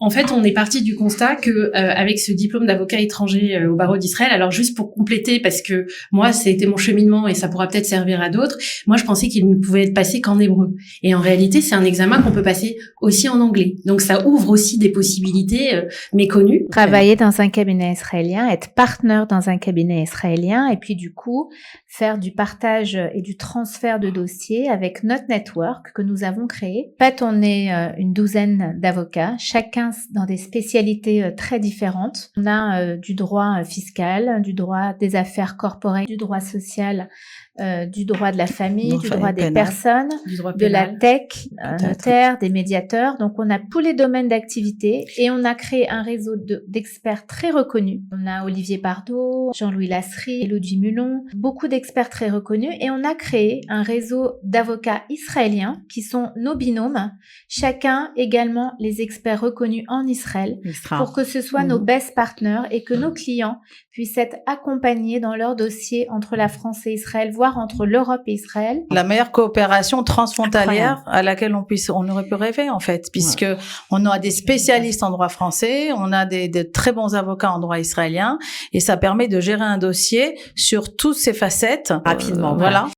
En fait, on est parti du constat que avec ce diplôme d'avocat étranger au barreau d'Israël, alors juste pour compléter, parce que moi, c'était mon cheminement et ça pourra peut-être servir à d'autres, moi, je pensais qu'il ne pouvait être passé qu'en hébreu. Et en réalité, c'est un examen qu'on peut passer aussi en anglais. Donc, ça ouvre aussi des possibilités méconnues. Travailler dans un cabinet israélien, être partenaire dans un cabinet israélien, et puis du coup, faire du partage et du transfert de dossiers avec notre network que nous avons créé. En fait, on est une douzaine d'avocats, chacun dans des spécialités très différentes. On a du droit fiscal, du droit des affaires corporelles, du droit social, du droit de la famille, du droit des personnes, du droit de la pénal, tech, notaire, des médiateurs. Donc, on a tous les domaines d'activité et on a créé un réseau d'experts très reconnus. On a Olivier Bardot, Jean-Louis Lasserie, Elodie Mulon, beaucoup d'experts très reconnus et on a créé un réseau d'avocats israéliens qui sont nos binômes, chacun également les experts reconnus en Israël pour que ce soit nos best partners et que nos clients puissent être accompagnés dans leur dossier entre la France et Israël, voire entre l'Europe et Israël. La meilleure coopération transfrontalière à laquelle on aurait pu rêver, en fait, puisque on a des spécialistes en droit français, on a des très bons avocats en droit israélien, et ça permet de gérer un dossier sur toutes ses facettes. Rapidement, voilà.